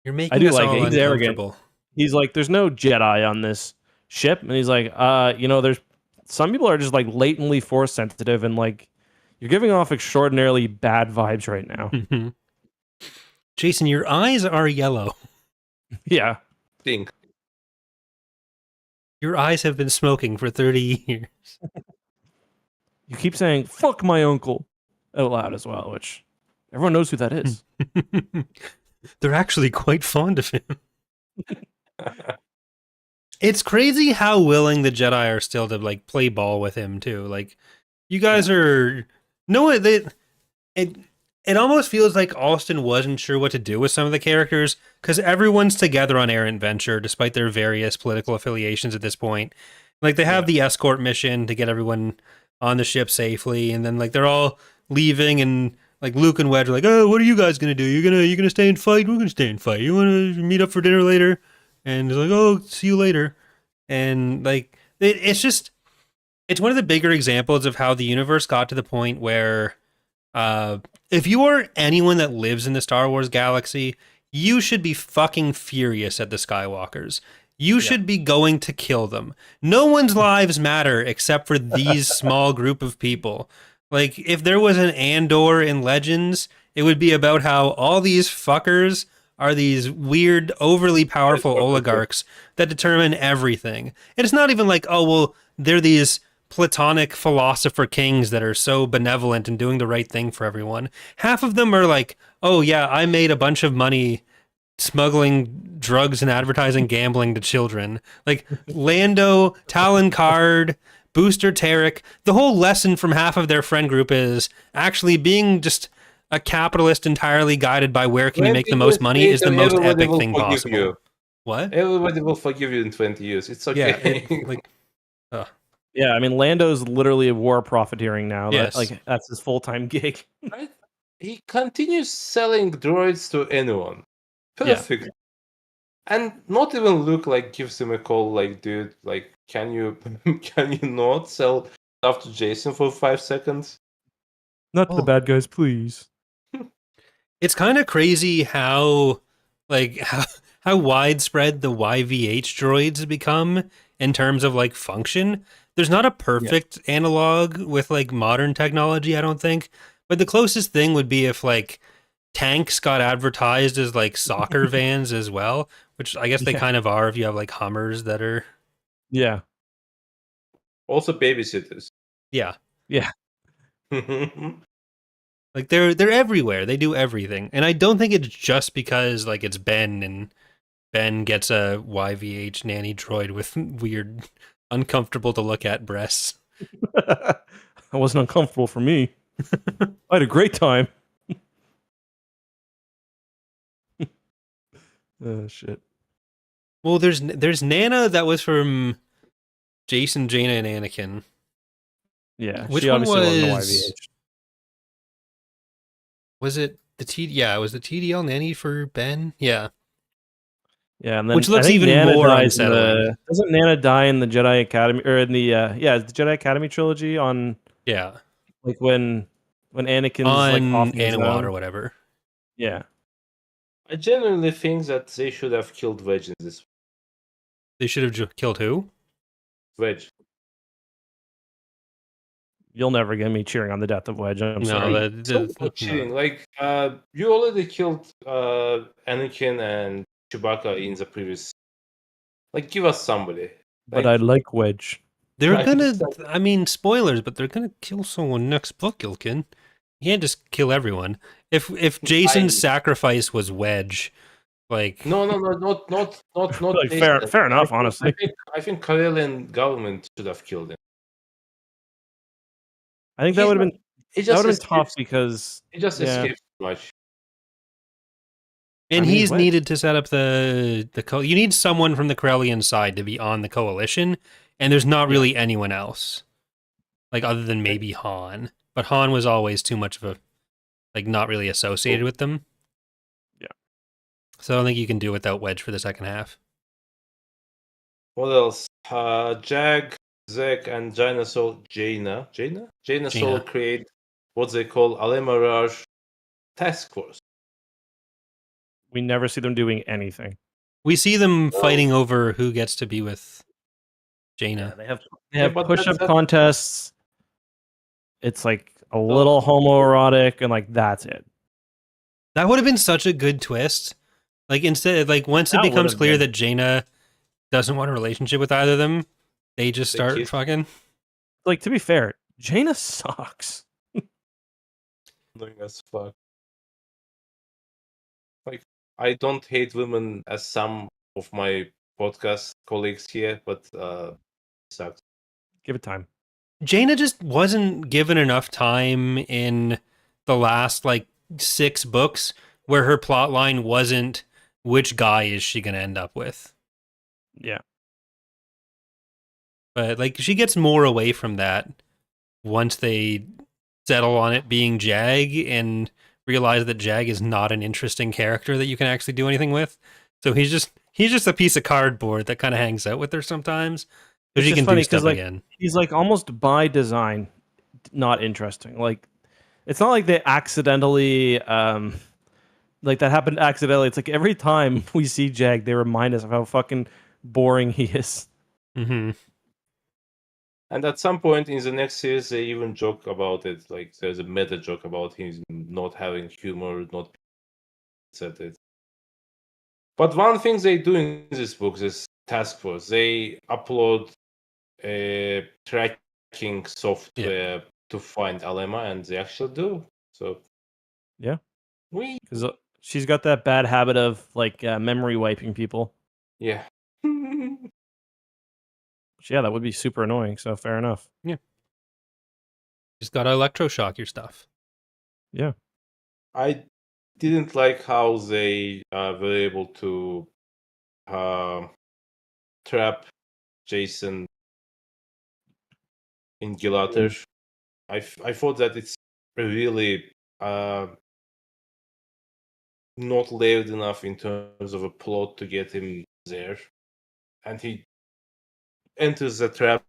You're I making do us like all it. He's arrogant. uncomfortable. He's like, "There's no Jedi on this ship," and he's like, there's some people are just like latently force sensitive, and like you're giving off extraordinarily bad vibes right now. Jason, your eyes are yellow. Yeah. Think. Your eyes have been smoking for 30 years. You keep saying "fuck my uncle" out loud as well, which everyone knows who that is. They're actually quite fond of him. It's crazy how willing the Jedi are still to like play ball with him too. Like you guys are it almost feels like Alston wasn't sure what to do with some of the characters because everyone's together on Errant Venture despite their various political affiliations at this point. Like they have the escort mission to get everyone on the ship safely, and then like they're all leaving, and like Luke and Wedge are like, "Oh, what are you guys gonna do? You're gonna stay and fight? We're gonna stay and fight. You wanna meet up for dinner later?" And it's like, "Oh, see you later." And like it's one of the bigger examples of how the universe got to the point where if you are anyone that lives in the Star Wars galaxy, you should be fucking furious at the Skywalkers. You should be going to kill them. No one's lives matter except for these small group of people. Like, if there was an Andor in Legends, it would be about how all these fuckers are these weird, overly powerful oligarchs that determine everything. And it's not even like, oh, well, they're these platonic philosopher kings that are so benevolent and doing the right thing for everyone. Half of them are like, oh yeah, I made a bunch of money smuggling drugs and advertising gambling to children. Like Lando, Talon Card, Booster Tarek, the whole lesson from half of their friend group is actually being just a capitalist entirely guided by where can you make the most money is the most epic thing possible. You. What? Everybody will forgive you in 20 years. It's okay. Yeah, Yeah, I mean, Lando's literally a war profiteering now. Yes. That's his full-time gig. Right? He continues selling droids to anyone. Perfect. Yeah. And not even Luke like gives him a call like, dude, like, can you not sell stuff to Jason for 5 seconds? Not to the bad guys, please. It's kind of crazy how like how widespread the YVH droids become in terms of like function. There's not a Yeah. perfect analog with like modern technology, I don't think. But the closest thing would be if like tanks got advertised as like soccer vans as well, which I guess they Yeah. kind of are if you have like Hummers that are Yeah. Also babysitters. yeah. Yeah. Like they're everywhere. They do everything. And I don't think it's just because like it's Ben and Ben gets a YVH nanny droid with weird, uncomfortable to look at breasts. That wasn't uncomfortable for me. I had a great time. Oh shit. Well, there's Nana that was from Jason, Jaina, and Anakin. Yeah, Which she one obviously wasn't a was? YVH. Was it the T? Yeah, it was the TDL nanny for Ben. Yeah, Yeah, and then which I looks think even Nana more dies in unsettling. the. Doesn't Nana die in the Jedi Academy or in the the Jedi Academy trilogy on Yeah, like when Anakin's like on off on his Anawad or own? whatever. Yeah, I genuinely think that they should have killed Wedge in this. They should have killed who? Wedge. you'll never get me cheering on the death of Wedge. I'm No, sorry. So about cheating. no. Like, you already killed Anakin and Chewbacca in the previous. Like, give us somebody. But Like, I like Wedge. They're I gonna. understand. I mean, spoilers, but they're gonna kill someone next book, Ilkin. You can't just kill everyone. If I Jason's sacrifice was Wedge, like no, not Like Jason. fair enough, I honestly. think I think Karelian government should have killed him. I think that He's would not. have been He that just would have been tough escapes. because He just yeah, escapes too much. I and mean he's he's Wedge. needed to set up you need someone from the Corellian side to be on the coalition, and there's not Yeah. really anyone else. Like other than maybe Han. But Han was always too much of a like not really associated with them. Yeah. So I don't think you can do without Wedge for the second half. What else? Jag, Zek, and Jaina Soul Jaina. create what they call Alemaraj Task Force. We never see them doing anything. We see them Well, fighting over who gets to be with Yeah, Jaina. they have yeah, but push up that contests. It's like a so little homoerotic and like that's it. That would have been such a good twist. Like instead, like once it That would becomes have clear been that Jaina doesn't want a relationship with either of them, they just they start kiss. fucking. like to be fair, Jaina sucks. Annoying as fuck. Like, I don't hate women as some of my podcast colleagues here, but sucks. Give it time. Jaina just wasn't given enough time in the last like 6 books where her plot line wasn't which guy is she gonna end up with. Yeah. But like she gets more away from that once they settle on it being Jag and realize that Jag is not an interesting character that you can actually do anything with. So he's just a piece of cardboard that kind of hangs out with her sometimes. So It's she just can do funny stuff because like again. he's like almost by design not interesting. Like it's not like they accidentally like that happened accidentally. It's like every time we see Jag, they remind us of how fucking boring he is. Hmm. And at some point in the next series, they even joke about it. Like, there's a meta joke about him not having humor, not etc. But one thing they do in this book, this task force, they upload a tracking software to find Alema, and they actually do. So Yeah. we Because she's got that bad habit of like memory wiping people. yeah. Which, yeah, that would be super annoying. So fair enough. Just gotta electroshock your stuff. Yeah. I didn't like how they were able to trap Jason in Gilater. I thought that it's really not layered enough in terms of a plot to get him there, and he enters the trap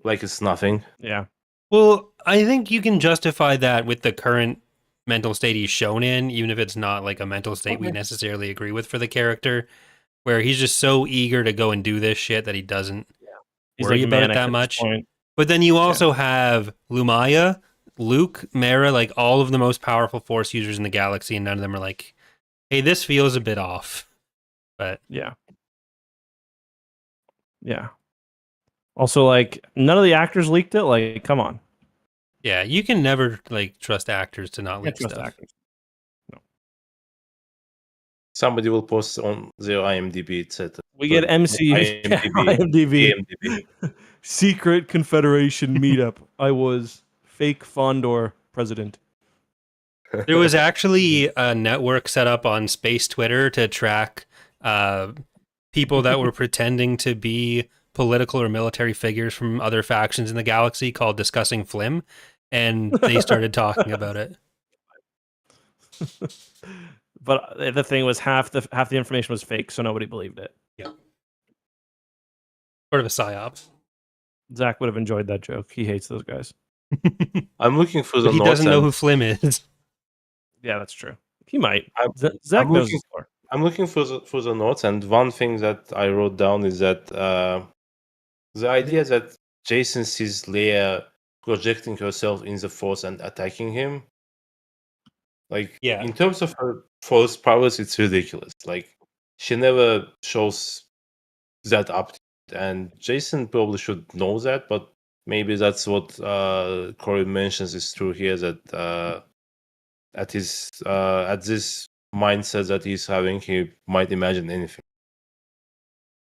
like it's nothing. Yeah. Well, I think you can justify that with the current mental state he's shown in, even if it's not like a mental state we necessarily agree with for the character, where he's just so eager to go and do this shit that he doesn't He's worry like about it manic that at this much. point. But then you also have Lumaya, Luke, Mara, like all of the most powerful Force users in the galaxy, and none of them are like, hey, this feels a bit off. But Yeah. Also, like, none of the actors leaked it. Like, come on. yeah, you can never like trust actors to not Can't leak trust stuff. actors. Somebody will post on their IMDb, etc. We get MCU, IMDb. Secret Confederation meetup. I was fake Fondor president. There was actually a network set up on Space Twitter to track people that were pretending to be political or military figures from other factions in the galaxy called Discussing Flim, and they started talking about it. But the thing was, half the information was fake, so nobody believed it. Yeah. Sort of a psyop. Zach would have enjoyed that joke. He hates those guys. I'm looking for the But he notes. doesn't know who Flim is. Yeah, that's true. He might. Zach I'm knows looking- the score. I'm looking for the notes, and one thing that I wrote down is that the idea that Jason sees Leia projecting herself in the Force and attacking him, like, Yeah. in terms of her Force powers, it's ridiculous. Like, she never shows that up, and Jason probably should know that, but maybe that's what Corey mentions is true here, that at this mindset that he's having, he might imagine anything.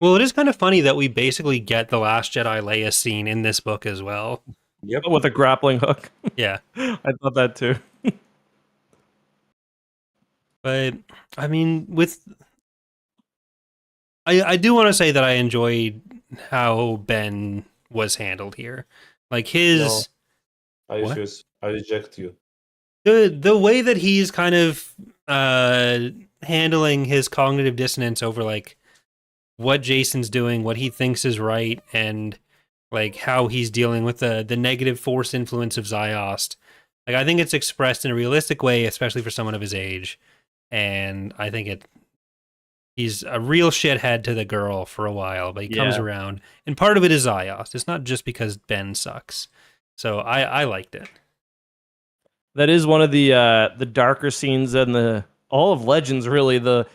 Well, it is kind of funny that we basically get the Last Jedi Leia scene in this book as well. Yep. With a grappling hook. Yeah. I thought that too. But I mean, I do want to say that I enjoyed how Ben was handled here. Like his I reject you. the way that he's kind of handling his cognitive dissonance over like what Jason's doing, what he thinks is right, and like how he's dealing with the negative Force influence of Ziost. Like I think it's expressed in a realistic way, especially for someone of his age. And I think he's a real shithead to the girl for a while, but he comes around. And part of it is Ziost. It's not just because Ben sucks. So I liked it. That is one of the darker scenes in all of Legends, really. The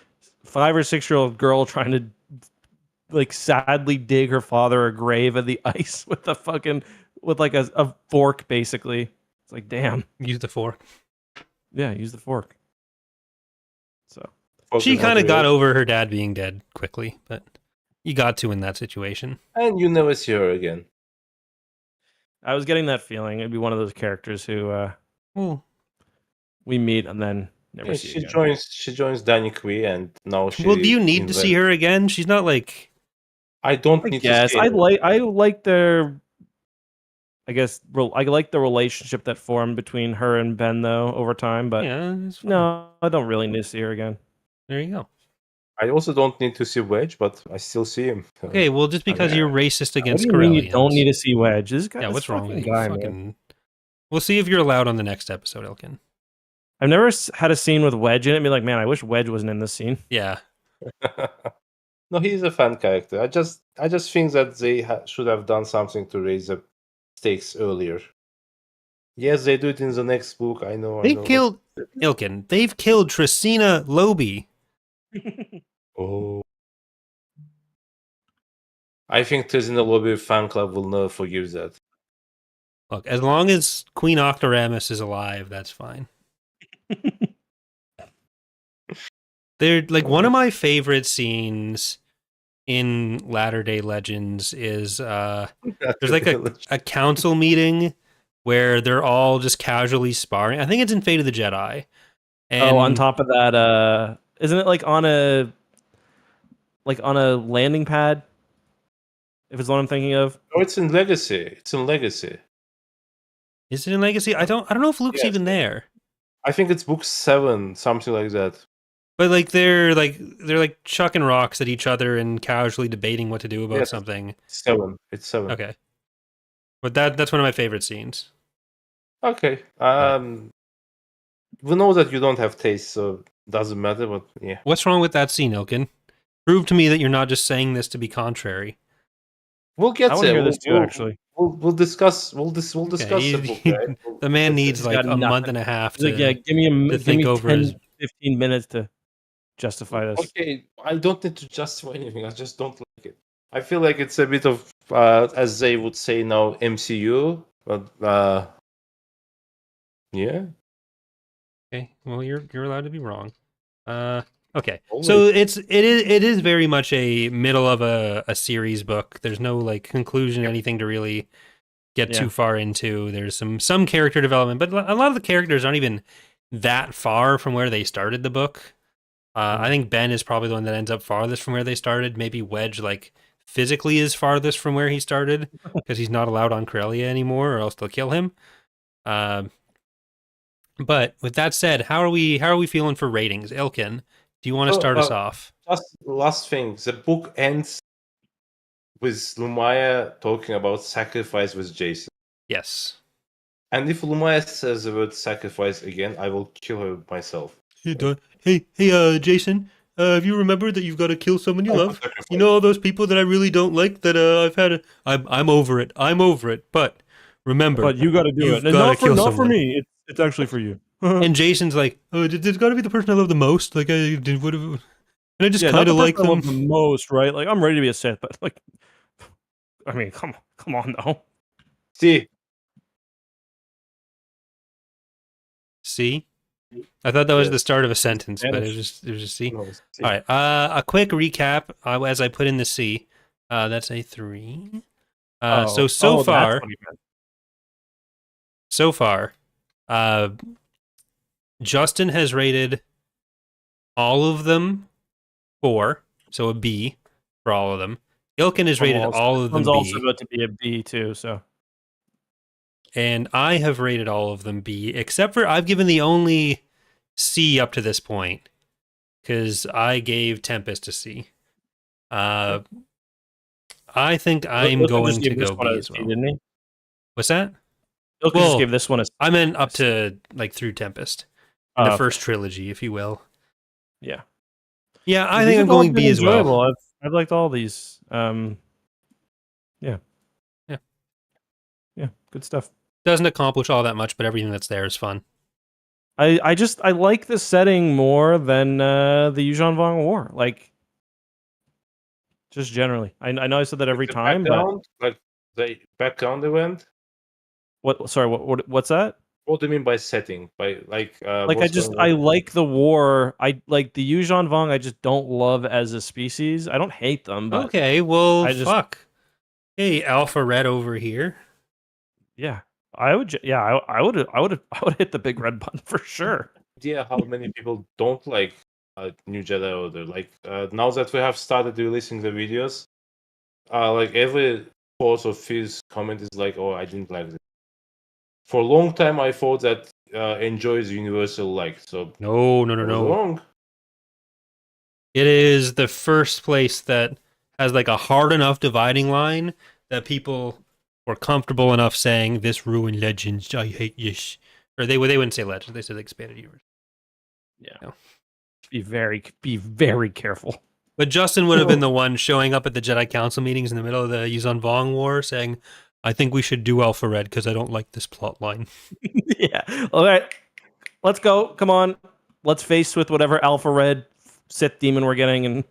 5 or 6 year old girl trying to like sadly dig her father a grave in the ice with a fork, basically. It's like, damn. Use the fork. Yeah, use the fork. So she kind of got over her dad being dead quickly, but you got to in that situation. And you never see her again. I was getting that feeling. It'd be one of those characters who we meet and then never see again. She joins Danny Quee, and now she. Well, do you need to see her again? She's not like. I don't need to see her. I like their. I guess I like the relationship that formed between her and Ben though over time, but no, I don't really need to see her again. There you go. I also don't need to see Wedge, but I still see him. Okay, well, just because you're racist against Corellians. Corellians. You don't need to see Wedge. This guy, what's wrong with you? Guy, man. We'll see if you're allowed on the next episode, Ilkin. I've never had a scene with Wedge in it and be like, man, I wish Wedge wasn't in this scene. Yeah. No, he's a fan character. I just think that they should have done something to raise the stakes earlier. Yes, they do it in the next book. I know. Killed Ilkin. They've killed Trisina Lobi. Oh. I think Trisina Lobi fan club will never forgive that. Look, as long as Queen Octoramus is alive, that's fine. They're like one of my favorite scenes in Latter-day Legends is there's like a council meeting where they're all just casually sparring. I think it's in Fate of the Jedi. And on top of that, isn't it like on a landing pad? If it's what I'm thinking of. Oh, it's in Legacy. It's in Legacy. Is it in Legacy? I don't know if Luke's even there. I think it's book 7, something like that. But like they're chucking rocks at each other and casually debating what to do about something. 7. It's 7. Okay. But that's one of my favorite scenes. Okay. we know that you don't have taste, so doesn't matter. But yeah, What's wrong with that scene, Ilkin? Prove to me that you're not just saying this to be contrary. we'll get I want to there. hear this too, actually. We'll discuss. We'll Okay, discuss the book, right? the man That's it. needs He's like got a month nothing. and a half He's like, to, yeah, give me think over 10, his. 15 minutes to justify this. Okay, I don't need to justify anything. I just don't like it. I feel like it's a bit of, as they would say now, MCU. But yeah, Okay, well you're allowed to be wrong. Okay, always. so it is very much a middle of a series book. There's no like conclusion, anything to really get Yeah. too far into. There's some character development, but a lot of the characters aren't even that far from where they started the book. I think Ben is probably the one that ends up farthest from where they started. Maybe Wedge, like physically, is farthest from where he started because he's not allowed on Corellia anymore, or else they'll kill him. But with that said, how are we feeling for ratings? Ilkin, do you want to So, start us off? just last thing. The book ends with Lumaya talking about sacrifice with Jason. Yes. And if Lumaya says the word sacrifice again, I will kill her myself. Hey, Jason. Have you remembered that you've got to kill someone you love? You know all those people that I really don't like that I've had. I'm over it. I'm over it. But remember, But you got to do you've it. And gotta not kill for someone. me. It's actually for you. And Jason's like, oh, there's got to be the person I love the most. Like I did, would have, and I just Yeah, kind not of the like person I them. love the most, right? Like I'm ready to be a Sith, but like, I mean, come on, though. See, See, I thought that was Yes. the start of a sentence, but Spanish. it was just C. no, see. All right. A quick recap as I put in the C. That's a 3. So that's what far, he meant. so far, uh, Justin has rated all of them 4, so a B for all of them. Ilkin has rated all of them One's also B, about to be a B too. So and I have rated all of them B, except for I've given the only C up to this point because I gave Tempest a C. I think I'm Ilkin going just to gave this go one B a as C, well. didn't he? What's that? Ilkin just gave this one a C. I meant up to like through Tempest, in the Okay. first trilogy, if you will. Yeah. Yeah, I These think I'm have all going been B as well. enjoyable. I've liked all these. Yeah, good stuff. Doesn't accomplish all that much, but everything that's there is fun. I like the setting more than the Yuuzhan Vong War. Like, just generally. I know I said that every The time, but background, like the background event. what? Sorry, what's that? What do you mean by setting? By like, Like, what's going on? I like the war. I like the Yuuzhan Vong. I just don't love as a species. I don't hate them, but Okay, well, I just fuck. Hey, Alpha Red over here. yeah. I would hit the big red button for sure. Idea how many people don't like New Jedi Order. Like now that we have started releasing the videos, like every fourth or fifth comment is like, "Oh, I didn't like this." For a long time, I thought that enjoys universal like. So No. I was wrong. It is the first place that has like a hard enough dividing line that people were comfortable enough saying this ruined Legends. I hate this. Or they wouldn't say Legends. They said expanded universe. Yeah. No. Be very careful. But Justin would have been the one showing up at the Jedi Council meetings in the middle of the Yuuzhan Vong War saying, I think we should do Alpha Red because I don't like this plot line. Yeah. All right. Let's go. Come on. Let's face with whatever Alpha Red Sith demon we're getting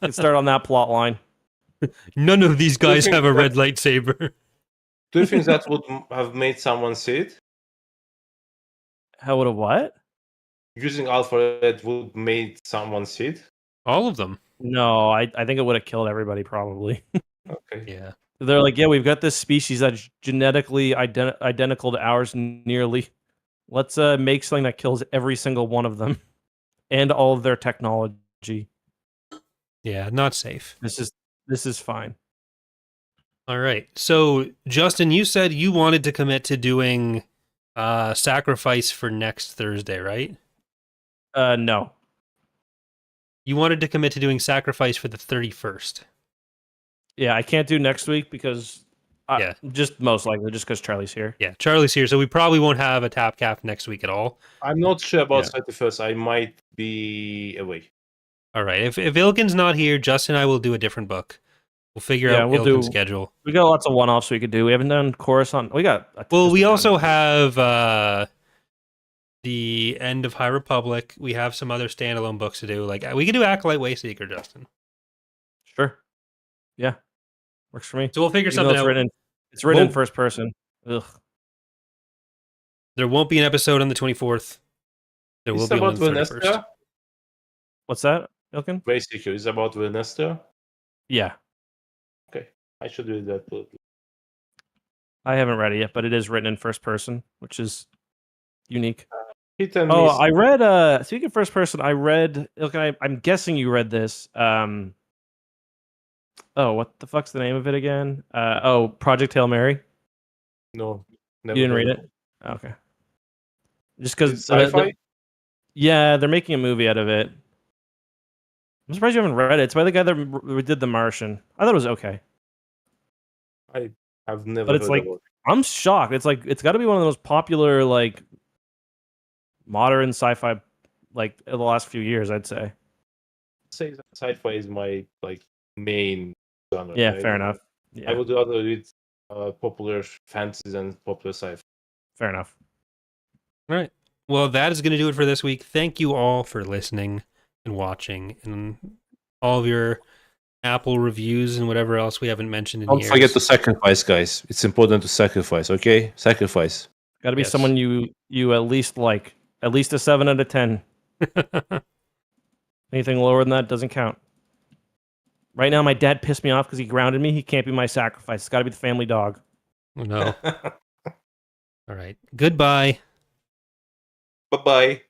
and start on that plot line. None of these guys have a red lightsaber. Do you think that would have made someone see it? How would a what? Using Alpha Red would made someone see it? All of them. No, I think it would have killed everybody probably. Okay. Yeah. They're like, yeah, we've got this species that's genetically identical to ours nearly. Let's make something that kills every single one of them and all of their technology. Yeah, not safe. This is fine. All right. So, Justin, you said you wanted to commit to doing sacrifice for next Thursday, right? No. You wanted to commit to doing sacrifice for the 31st. Yeah, I can't do next week because Yeah. Just most likely, just because Charlie's here. Yeah, Charlie's here, so we probably won't have a tap cap next week at all. I'm not sure about Yeah. 31st. I might be away. All right. If Ilkin's not here, Justin and I will do a different book. We'll figure out we'll Ilkin's do- schedule. We got lots of one-offs we could do. We haven't done Coruscant. We got. Well, just we a ton. also have the End of High Republic. We have some other standalone books to do. Like we could do Acolyte Wayseeker, Justin. Sure. Yeah, works for me. So we'll figure Even though something out. it's written in Well- first person. Ugh. There won't be an episode on the 24th. There will It's be one on about the 31st. Venestra. What's that, Ilkin? Basically, it's about Venestra. Yeah, I should read that book. I haven't read it yet, but it is written in first person, which is unique. Hit and Oh, miss. I read. Speaking of first person, I read. Ilkin, I'm guessing you read this. Oh, what the fuck's the name of it again? Project Hail Mary. No, You never didn't heard read of it? Okay. Just Is it because sci-fi? yeah, they're making a movie out of it. I'm surprised you haven't read it. It's by the guy that did The Martian. I thought it was okay. I've never But it's heard like- about it. I'm shocked. It's like it's got to be one of the most popular like modern sci-fi like in the last few years, I'd say. Say that sci-fi is my main genre. Yeah, right? fair enough. I Yeah, would rather read popular fantasy than popular sci-fi. fair enough. All right. Well, that is going to do it for this week. Thank you all for listening and watching and all of your Apple reviews and whatever else we haven't mentioned in Don't years. forget to sacrifice, guys. It's important to sacrifice. Okay, sacrifice. Got to be Yes. someone you at least like. At least a 7 out of 10. Anything lower than that doesn't count. Right now, my dad pissed me off because he grounded me. He can't be my sacrifice. It's got to be the family dog. Oh, no. All right. Goodbye. Bye-bye.